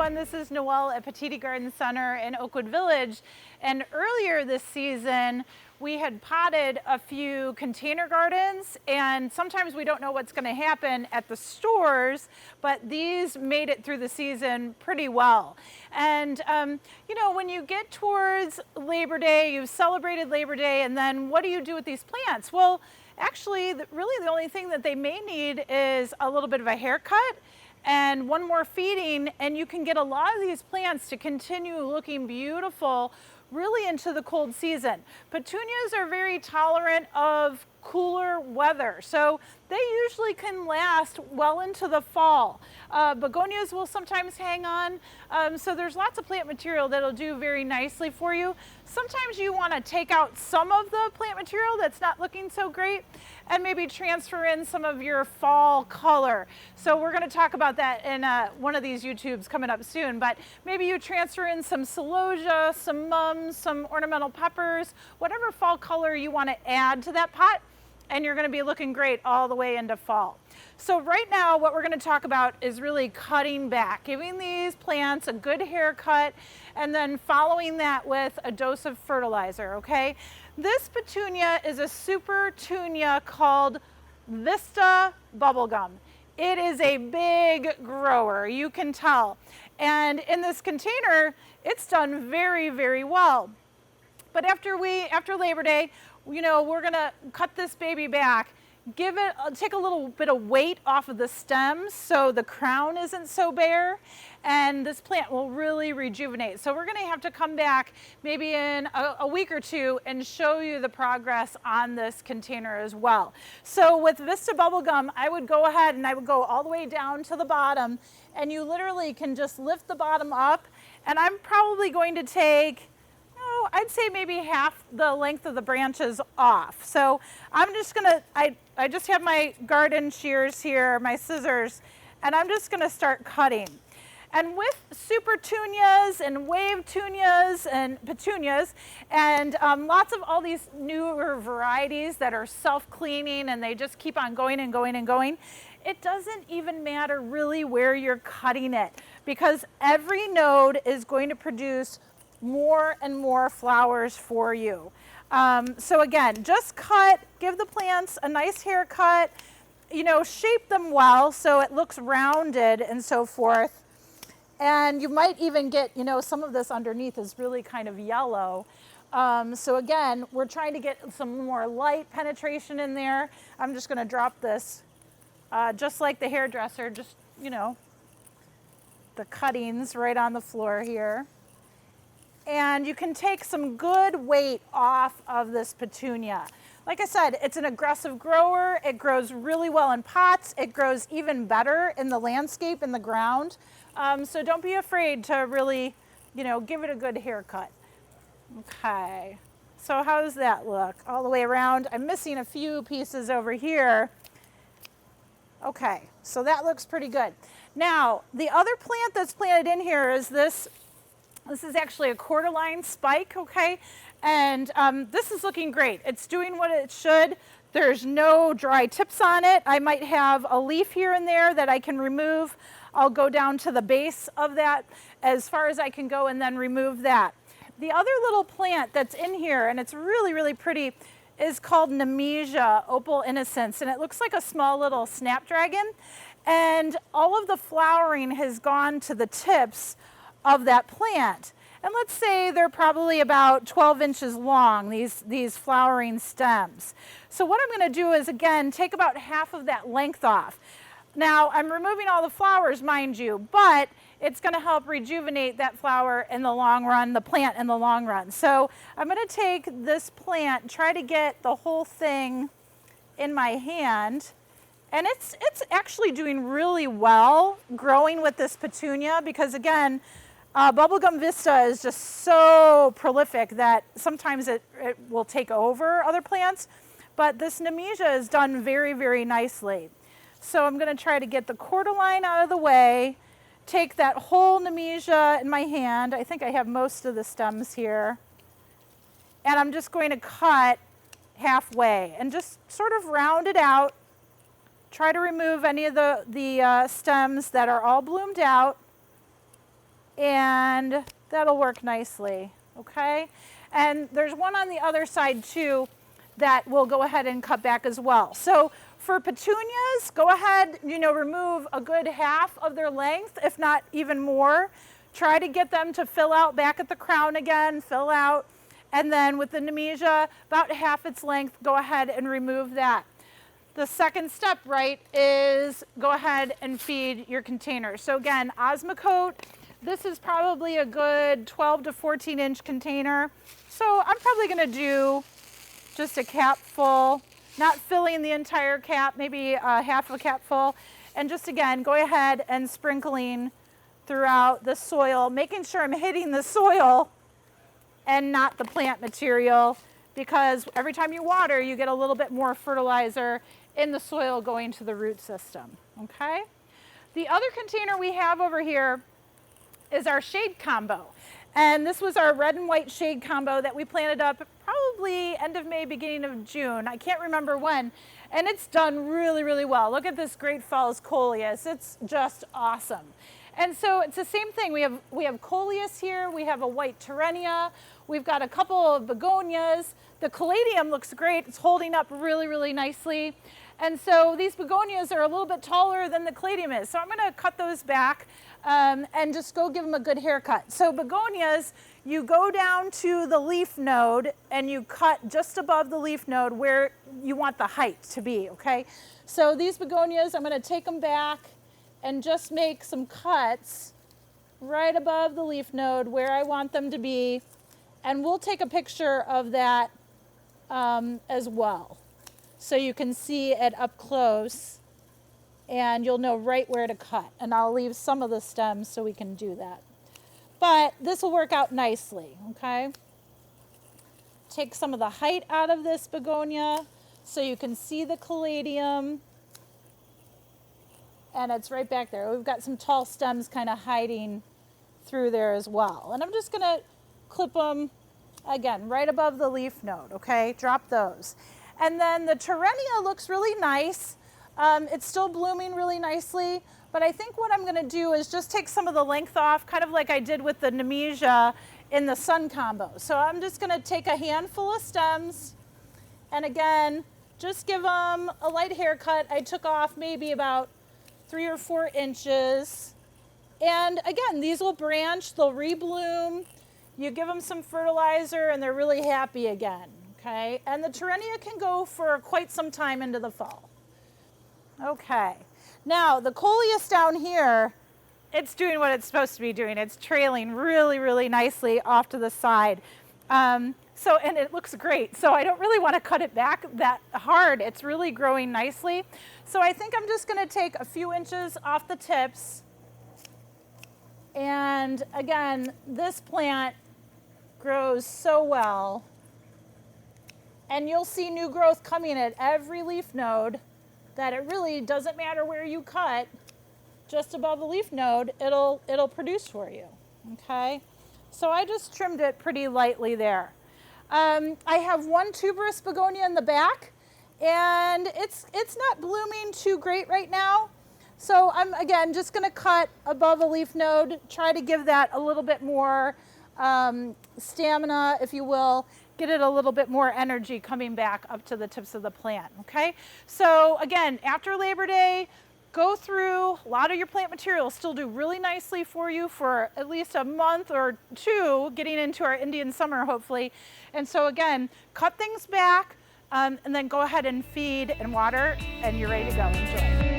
everyone, this is Noelle at Petitti Garden Center in Oakwood Village. And earlier this season, we had potted a few container gardens, and sometimes we don't know what's going to happen at the stores, but these made it through the season pretty well. And you know, when you get towards Labor Day, you've celebrated Labor Day, and then what do you do with these plants? Well, actually, really the only thing that they may need is a little bit of a haircut and one more feeding, and you can get a lot of these plants to continue looking beautiful really into the cold season. Petunias are very tolerant of cooler weather, so they usually can last well into the fall. Begonias will sometimes hang on, so there's lots of plant material that'll do very nicely for you. Sometimes you want to take out some of the plant material that's not looking so great and maybe transfer in some of your fall color. So we're going to talk about that in one of these YouTubes coming up soon, but maybe you transfer in some celosia, some mums, some ornamental peppers, whatever fall color you want to add to that pot, and you're going to be looking great all the way into fall. So right now what we're going to talk about is really cutting back, giving these plants a good haircut, and then following that with a dose of fertilizer, okay? This petunia is a Supertunia called Mistah Bubblegum. It is a big grower, you can tell. And in this container, it's done very, very well. But after Labor Day, you know, we're gonna cut this baby back, take a little bit of weight off of the stems so the crown isn't so bare, and this plant will really rejuvenate. So we're gonna have to come back maybe in a week or two and show you the progress on this container as well. So with Mistah Bubblegum, I would go ahead and I would go all the way down to the bottom, and you literally can just lift the bottom up, and I'm probably going to take, I'd say maybe half the length of the branches off. So I'm just gonna, I just have my garden shears here, my scissors, and I'm just gonna start cutting. And with Supertunias and Wave Petunias and Petunias, and lots of all these newer varieties that are self-cleaning and they just keep on going and going and going, it doesn't even matter really where you're cutting it, because every node is going to produce more and more flowers for you. So again, just cut, give the plants a nice haircut, you know, shape them well so it looks rounded and so forth. And you might even get, you know, some of this underneath is really kind of yellow. So again, we're trying to get some more light penetration in there. I'm just gonna drop this, just like the hairdresser, just, you know, the cuttings right on the floor here. And you can take some good weight off of this petunia. Like I said, it's an aggressive grower. It grows really well in pots. It grows even better in the landscape, in the ground. So don't be afraid to really, you know, give it a good haircut. Okay, so how does that look all the way around? I'm missing a few pieces over here. Okay, so that looks pretty good. Now, the other plant that's planted in here is this. This is actually a quarter-line spike, okay? And this is looking great. It's doing what it should. There's no dry tips on it. I might have a leaf here and there that I can remove. I'll go down to the base of that as far as I can go and then remove that. The other little plant that's in here, and it's really, really pretty, is called Nimisha, Opal, Innocence, and it looks like a small little snapdragon. And all of the flowering has gone to the tips of that plant. And let's say they're probably about 12 inches long, these flowering stems. So what I'm going to do is, again, take about half of that length off. Now, I'm removing all the flowers, mind you, but it's going to help rejuvenate that flower in the long run, the plant in the long run. So I'm going to take this plant, try to get the whole thing in my hand. And it's actually doing really well growing with this petunia, because again, Bubblegum Vista is just so prolific that sometimes it will take over other plants, but this Nimisha is done very, very nicely. So I'm going to try to get the quarter line out of the way, take that whole Nimisha in my hand. I think I have most of the stems here. And I'm just going to cut halfway and just sort of round it out. Try to remove any of the stems that are all bloomed out. and that'll work nicely, okay? And there's one on the other side too that we'll go ahead and cut back as well. So for petunias, go ahead, remove a good half of their length, if not even more. Try to get them to fill out back at the crown again, fill out. And then with the Nimisha, about half its length, go ahead and remove that. The second step, right, is go ahead and feed your container. So again, Osmocote, this is probably a good 12 to 14 inch container. So I'm probably gonna do just a cap full, not filling the entire cap, maybe half a cap full. And just again, go ahead and sprinkling throughout the soil, making sure I'm hitting the soil and not the plant material, because every time you water, you get a little bit more fertilizer in the soil going to the root system, okay? The other container we have over here is our shade combo. And this was our red and white shade combo that we planted up probably end of May, beginning of June. I can't remember when. And it's done really, really well. Look at this Great Falls Coleus. It's just awesome. And so it's the same thing. We have Coleus here. We have a white Terenia. We've got a couple of Begonias. The Caladium looks great. It's holding up really, really nicely. And so these Begonias are a little bit taller than the Caladium is. So I'm going to cut those back and just go give them a good haircut. So Begonias, you go down to the leaf node and you cut just above the leaf node where you want the height to be, okay? So these Begonias, I'm going to take them back and just make some cuts right above the leaf node where I want them to be. And we'll take a picture of that as well, so you can see it up close and you'll know right where to cut. And I'll leave some of the stems so we can do that. But this will work out nicely, okay? Take some of the height out of this begonia so you can see the caladium. And it's right back there. We've got some tall stems kind of hiding through there as well. And I'm just gonna clip them, again, right above the leaf node, okay? Drop those. And then the Terenia looks really nice. It's still blooming really nicely, but I think what I'm gonna do is just take some of the length off, kind of like I did with the Nimisha in the sun combo. So I'm just gonna take a handful of stems, and again, just give them a light haircut. I took off maybe about 3 or 4 inches. And again, these will branch, they'll rebloom. You give them some fertilizer and they're really happy again, okay? And the Terenia can go for quite some time into the fall. Okay, now the Coleus down here, it's doing what it's supposed to be doing. It's trailing really, really nicely off to the side. And it looks great. So I don't really want to cut it back that hard. It's really growing nicely. So I think I'm just going to take a few inches off the tips. And again, this plant grows so well. And you'll see new growth coming at every leaf node, that it really doesn't matter where you cut. Just above the leaf node, it'll produce for you, okay? So I just trimmed it pretty lightly there. I have one Tuberous Begonia in the back, and it's not blooming too great right now. So I'm, again, just gonna cut above a leaf node, try to give that a little bit more stamina, if you will, get it a little bit more energy coming back up to the tips of the plant, okay? So again, after Labor Day, go through, a lot of your plant material will still do really nicely for you for at least a month or two, getting into our Indian summer, hopefully. And so again, cut things back, and then go ahead and feed and water, and you're ready to go. Enjoy.